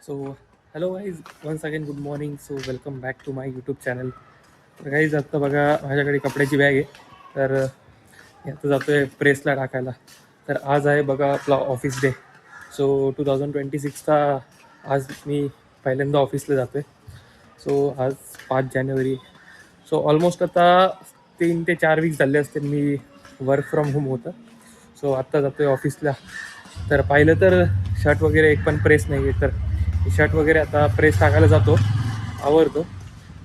So hello guys, once again good morning. So welcome back to my YouTube channel. तर guys आत्ता बघा माझ्याकडे कपड्याची बॅग आहे. तर आता जातो आहे प्रेसला टाकायला. तर आज आहे बघा आपला ऑफिस डे. सो 2026चा आज मी पहिल्यांदा ऑफिसला जातो आहे. सो आज 5 जानेवारी. सो ऑलमोस्ट आता 3 ते 4 वीक झाले असते मी वर्क फ्रॉम होम होतं. सो आत्ता जातो आहे ऑफिसला. तर पाहिलं तर शर्ट वगैरे एक पण प्रेस नाही आहे. तर शर्ट वगैरे आता प्रेस टाकायला जातो, आवरतो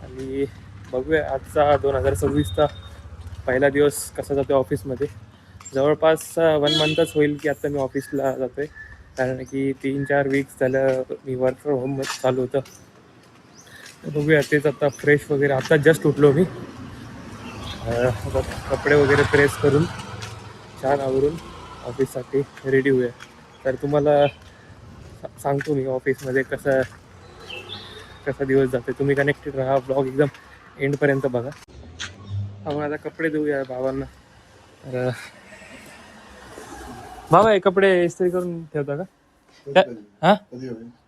आणि बघूया आजचा 2026चा पहिला दिवस कसा जातो ऑफिसमध्ये. जवळपास 1 मंथच होईल की आत्ता मी ऑफिसला जातो आहे, कारण की 3-4 वीक्स झालं मी वर्क फ्रॉम होम चालू होतं. तर बघूया तेच आता फ्रेश वगैरे आता जस्ट उठलो मी. आता कपडे वगैरे प्रेस करून छान आवरून ऑफिससाठी रेडी होऊया. तर तुम्हाला सांगतो मी ऑफिसमध्ये कसा कसा दिवस जाते. तुम्ही कनेक्टेड राहा, ब्लॉग एकदम एंडपर्यंत बघा. आपण आता कपडे देऊया बाबांना. तर बाबा हे कपडे इस्त्री करून ठेवता का? हां,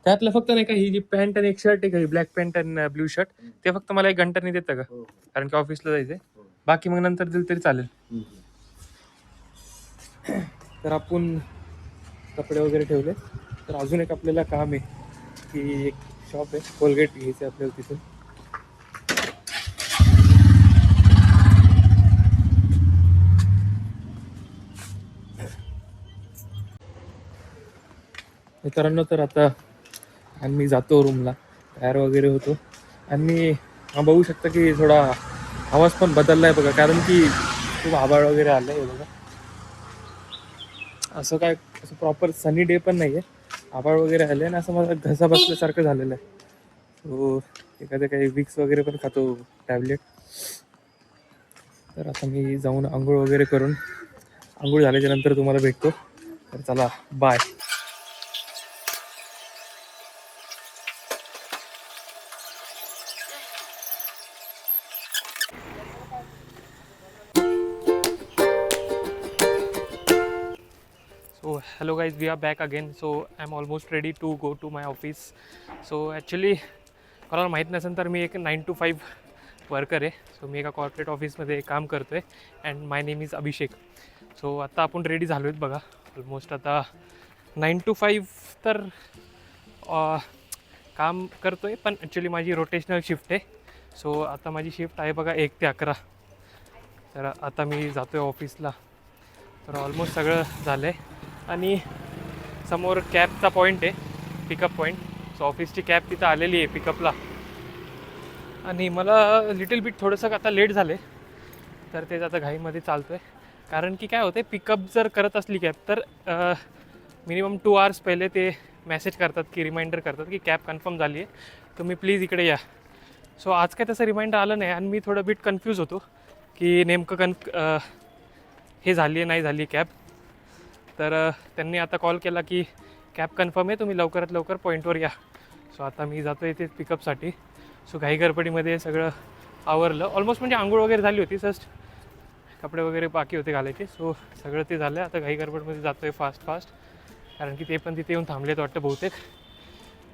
त्यातलं फक्त नाही का ही जी पॅन्ट आणि एक शर्ट आहे का, ही ब्लॅक पॅन्ट आणि ब्ल्यू शर्ट, ते फक्त मला 1 घंट्याने देतं का? कारण की ऑफिसला जायचंय. बाकी मग नंतर दिलं तरी चालेल. तर आपण कपडे वगैरे ठेवले. तर अजून एक आपल्याला काम आहे की एक शॉप आहे, कोलगेट घ्यायचं आहे आपल्याला तिथून. मित्रांनो, तर आता आम्ही जातो रूमला, तयार वगैरे होतो आणि बघू शकता की थोडा आवाज पण बदलला आहे बघा, कारण की खूप आभाळ वगैरे आलं आहे बघा. असं काय असं प्रॉपर सनी डे पण नाही आहे, आभाळ वगैरे आले आणि असं मला घसा बसल्यासारखं झालेलं आहे. तो एखाद्या काही विक्स वगैरे पण खातो, टॅबलेट. तर आता मी जाऊन आंघोळ वगैरे करून, आंघोळ झाल्याच्या नंतर तुम्हाला भेटतो. तर चला, bye. So hello guys, we are back again. So I'm almost ready to go to my office. So actually मला माहीत नसेल तर मी एक 9 to 5 वर्कर आहे. सो मी एका कॉर्पोरेट ऑफिसमध्ये काम करतो आहे and my name is Abhishek. So आता आपण रेडी झालो आहेत बघा. ऑलमोस्ट आता 9 to 5 तर काम करतो आहे, पण ॲक्च्युली माझी रोटेशनल शिफ्ट आहे. सो आता माझी शिफ्ट आहे बघा 1 ते 11. तर आता मी जातो आहे ऑफिसला. तर ऑलमोस्ट सगळं झालं आहे आणि समोर कॅबचा पॉईंट आहे, पिकअप पॉईंट. सो ऑफिसची कॅब तिथं आलेली आहे पिकअपला आणि मला लिटिल बिट थोडंसं आता लेट झालं आहे. तर तेच आता घाईमध्ये चालतो आहे, कारण की काय होतं आहे, पिकअप जर करत असली कॅब तर मिनिमम 2 hours पहिले ते मेसेज करतात की रिमाइंडर करतात की कॅब कन्फर्म झाली आहे, तुम्ही प्लीज इकडे या. सो आज काय तसं रिमाइंडर आलं नाही आणि मी थोडं बिट कन्फ्यूज होतो की नेमकं हे झाली आहे नाही झाली कॅब. तर त्यांनी आता कॉल केला की कॅब कन्फर्म आहे, तुम्ही लवकरात लवकर पॉईंटवर या. सो आता मी जातो आहे ते पिकअपसाठी. सो घाई गडबडीमध्ये सगळं आवरलं ऑलमोस्ट, म्हणजे आंघोळ वगैरे झाली होती, जस्ट कपडे वगैरे बाकी होते घालायचे. सो सगळं ते झालं. आता घाई गडबडमध्ये जातो आहे फास्ट, कारण की ते पण तिथे येऊन थांबलेत वाटतं बहुतेक.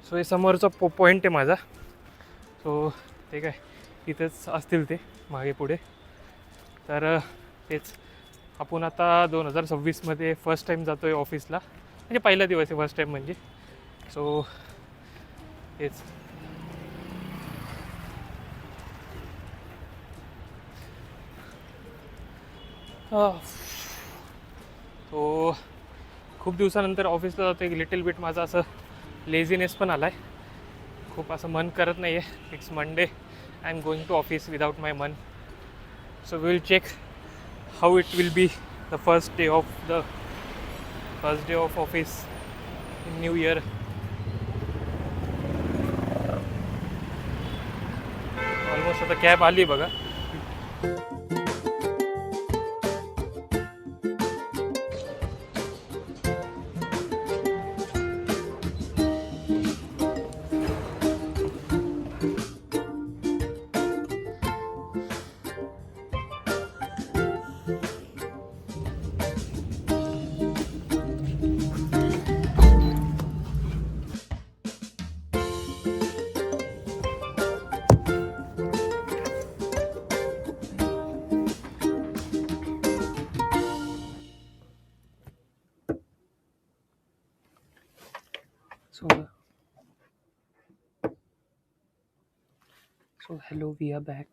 सो हे समोरचा पॉईंट आहे माझा. सो ते काय इथंच असतील ते मागे पुढे. तर तेच आपण आता 2026मध्ये फर्स्ट टाईम जातो आहे ऑफिसला, म्हणजे पहिला दिवस आहे फर्स्ट टाईम म्हणजे. सो तेच सो खूप दिवसानंतर ऑफिसला जातो. एक लिटिल बिट माझा असं लेझीनेस पण आला आहे, खूप असं मन करत नाही आहे. It's Monday, I am going to office without my मन. So we will check how it will be the first day of office in new year. Almost आता कॅब आली बघा. So, hello, we are back.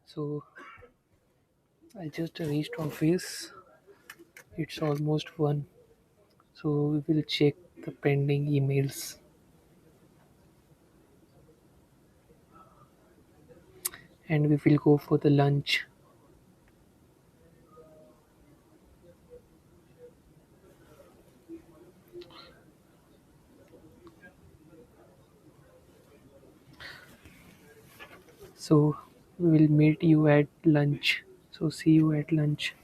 So I just reached office. It's almost 1. So we will check the pending emails and we will go for the lunch. So we will meet you at lunch. So see you at lunch.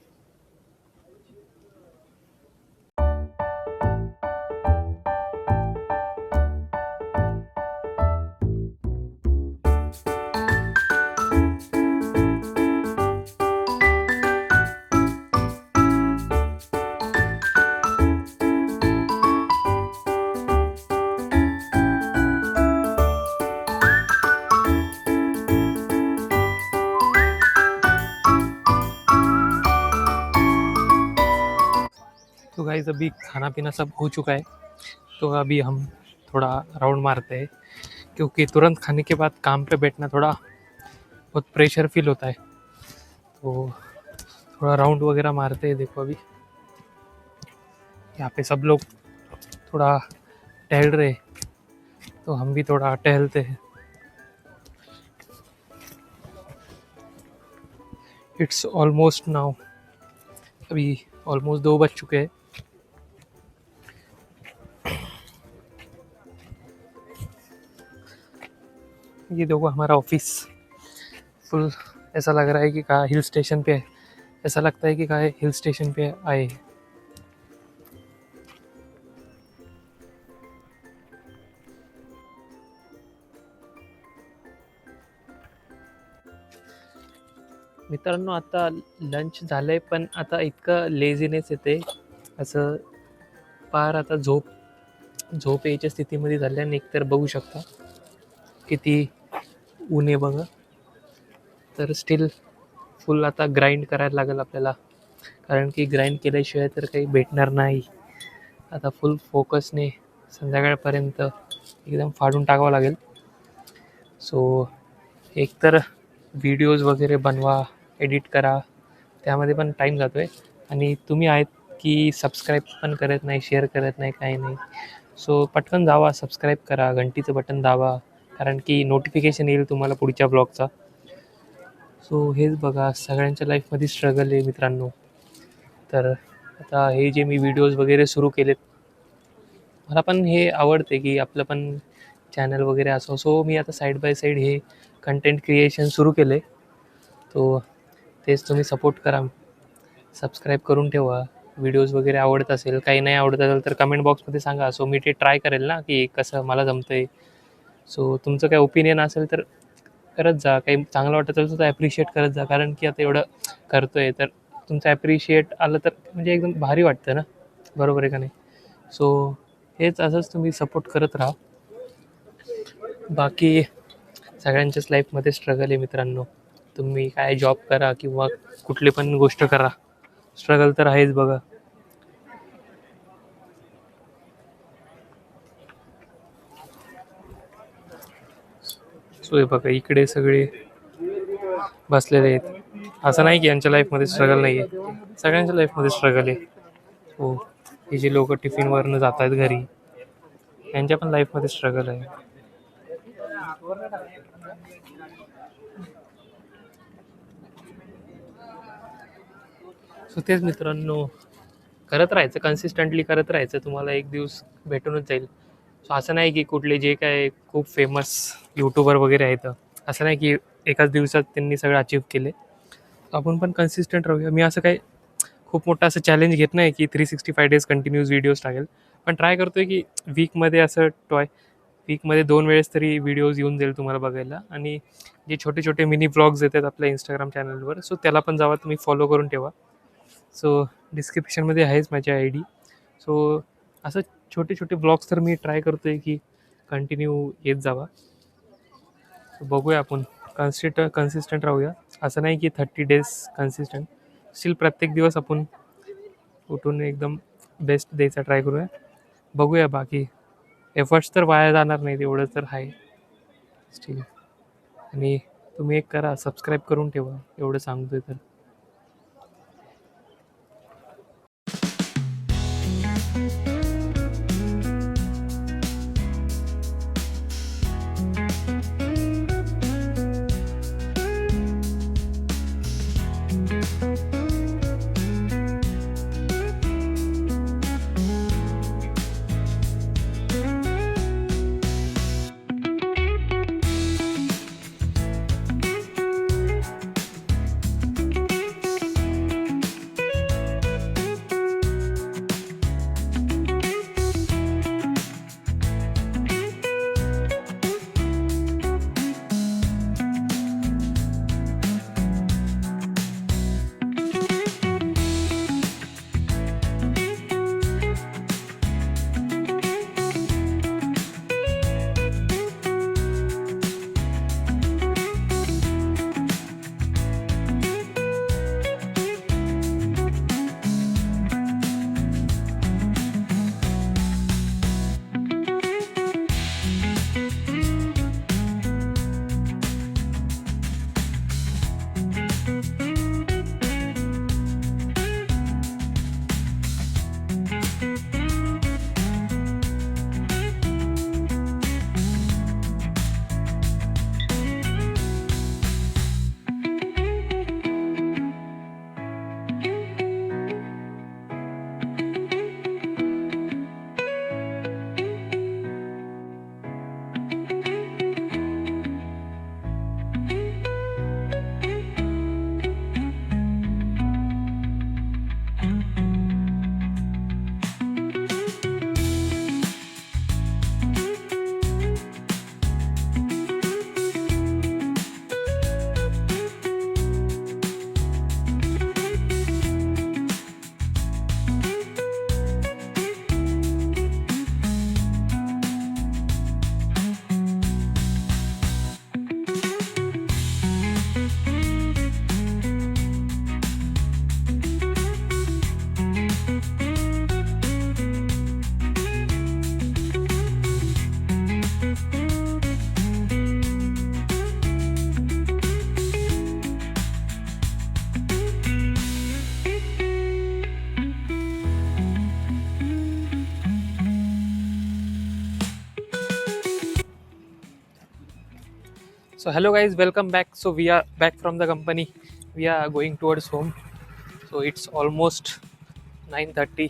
तो guys अभी खाना पीना सब हो चुका है। तो अभी हम थोड़ा राउंड मारते हैं क्योंकि तुरंत खाने के बाद काम पे बैठना थोड़ा बहुत प्रेशर फील होता है। तो थोड़ा राउंड वगैरह मारते हैं। देखो अभी यहाँ पे सब लोग थोड़ा टहल रहे, तो हम भी थोड़ा टहलते हैं। इट्स ऑलमोस्ट नाउ, अभी ऑलमोस्ट 2 बज चुके हैं। ये देखो हमारा ऑफिस फुल ऐसा लग रहा है कि कहाँ हिल स्टेशन पे है। ऐसा लगता है कि कहाँ हिल स्टेशन पे आए। मित्रांनो आता लंच झालंय पण आता इतकं लेझीनेस येते, असं पार आता झोप यायच्या स्थितीमध्ये झाल्याने एकतर बघू शकता किती ऊन आहे बघा। तर स्टील फुल आता ग्राइंड करायला लागेल आपल्याला, कारण की ग्राइंड केल्याशिवाय तर काही भेटणार नाही। आता फुल फोकसने संध्याकाळपर्यंत एकदम फाडून टाकावं लागेल। सो एकतर व्हिडिओज वगैरे बनवा, एडिट करा, त्यामध्ये पण टाईम जातो आहे। आणि तुम्ही आहेत की सबस्क्राईब पण करत नाही, शेअर करत नाही, काही नाही। सो पटकन जावा, सबस्क्राईब करा, घंटीचं बटन दाबा, कारण की नोटिफिकेशन येईल तुम्हाला पुढच्या ब्लॉगचा। सो हेच बघा सगळ्यांच्या लाईफमध्ये स्ट्रगल आहे मित्रांनो। तर आता हे जे मी व्हिडिओज वगैरे सुरू केलेत, मला पण हे आवडते की आपलं पण चॅनल वगैरे असो। सो मी आता साईड बाय साईड हे कंटेंट क्रिएशन सुरू केले, तो तेच तुम्ही सपोर्ट करा, सबस्क्राईब करून ठेवा। व्हिडिओज वगैरे आवडत असेल, काही नाही आवडत असेल तर कमेंट बॉक्समध्ये सांगा। सो मी ते ट्राय करेल ना की कसं मला जमतंय। सो तुमचं काय ओपिनियन असेल तर करत जा, काही चांगलं वाटत असेल तर ॲप्रिशिएट करत जा, कारण की आता एवढं करतोय तर तुमचं ॲप्रिशिएट आलं तर म्हणजे एकदम भारी वाटतं ना, बरोबर आहे का नाही। सो हेच असंच तुम्ही सपोर्ट करत राहा। बाकी सगळ्यांच्याच लाईफमध्ये स्ट्रगल आहे मित्रांनो। तुम्ही काय जॉब करा किंवा कुठली पण गोष्ट करा, स्ट्रगल तर आहेच बघा। सो हे बघा इकडे सगळे बसलेले आहेत। असं नाही की यांच्या लाईफमध्ये स्ट्रगल नाही आहे, सगळ्यांच्या लाईफमध्ये स्ट्रगल आहे। हो, हे जे लोक टिफिनवरनं जात आहेत घरी, यांच्या पण लाईफमध्ये स्ट्रगल आहे। सो तेच मित्रांनो, करत राहायचं, कन्सिस्टंटली करत राहायचं, तुम्हाला एक दिवस भेटूनच जाईल। सो असं नाही की कुठले जे काय खूप फेमस यूट्यूबर वगैरे आहेत, असं नाही की एकाच दिवसात त्यांनी सगळं अचीव केले। आपण पण कन्सिस्टंट राहूया। मी असं काही खूप मोठं असं चॅलेंज घेत नाही की 365 डेज कंटिन्यूस व्हिडिओज टाकेल, पण ट्राय करतो आहे की वीकमध्ये असं वीकमध्ये 2 वेळेस तरी व्हिडिओज येऊन जाईल तुम्हाला बघायला। आणि जे छोटे छोटे मिनी ब्लॉग्स येतात आपल्या इंस्टाग्राम चॅनलवर, सो त्याला पण जावा, तुम्ही फॉलो करून ठेवा। सो डिस्क्रिप्शनमध्ये आहेच माझी ID। सो असं छोटे छोटे ब्लॉग्स तर मी ट्राय करतो आहे की कंटिन्यू येत जावा। सो बघूया आपण कन्सिस्टंट राहूया। असं नाही की 30 डेज कन्सिस्टंट, स्टील प्रत्येक दिवस आपण उठून एकदम बेस्ट द्यायचा ट्राय करूया। बघूया बाकी एफर्ट्स तर वाया जाणार नाहीत एवढं तर आहे स्टील. आणि तुम्ही एक करा, सबस्क्राईब करून ठेवा, एवढं सांगतोय तर. So hello guys, welcome back. So we are back from the company. We are going towards home. So it's almost 9:30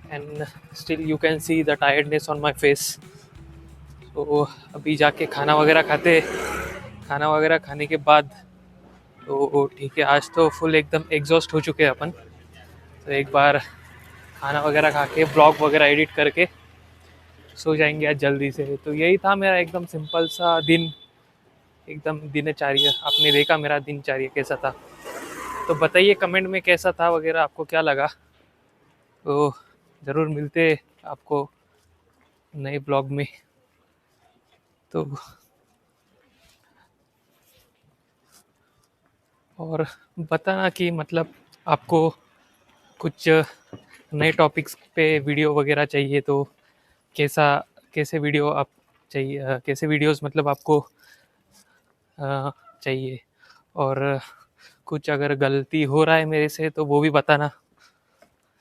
and still you can see the tiredness on my face. So अभी जाके खाना वगैरह खाते, खाना वगैरह खाने के बाद तो ठीक है, आज तो फुल एकदम एग्जॉस्ट हो चुके हैं अपन. तो एक बार खाना वगैरह खा के ब्लॉग वगैरह एडिट करके सो जाएंगे आज जल्दी से. तो यही था मेरा एकदम सिंपल सा दिन, एकदम दिनचर्या. आपने देखा मेरा दिनचर्या कैसा था, तो बताइए कमेंट में कैसा था वगैरह, आपको क्या लगा. तो ज़रूर मिलते आपको नए ब्लॉग में. तो और बताना कि मतलब आपको कुछ नए टॉपिक्स पे वीडियो वगैरह चाहिए तो कैसे वीडियो आप चाहिए, कैसे वीडियोस मतलब आपको चाहिए. और कुछ अगर गलती हो रहा है मेरे से तो वो भी बताना,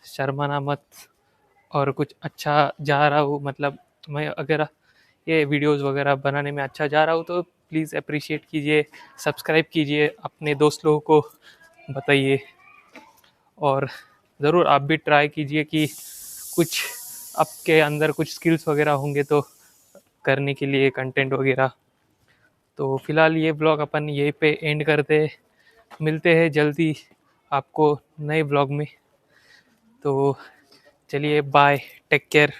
शर्माना मत. और कुछ अच्छा जा रहा हूँ, मतलब मैं अगर ये वीडियोस वगैरह बनाने में अच्छा जा रहा हूँ तो प्लीज़ अप्रिशिएट कीजिए, सब्सक्राइब कीजिए, अपने दोस्त लोगों को बताइए. और ज़रूर आप भी ट्राई कीजिए कि कुछ आपके अंदर कुछ स्किल्स वगैरह होंगे तो करने के लिए कंटेंट वगैरह. तो फिलहाल ये ब्लॉग अपन यहीं पे एंड करते, मिलते हैं जल्दी आपको नए ब्लॉग में. तो चलिए बाय, टेक केयर.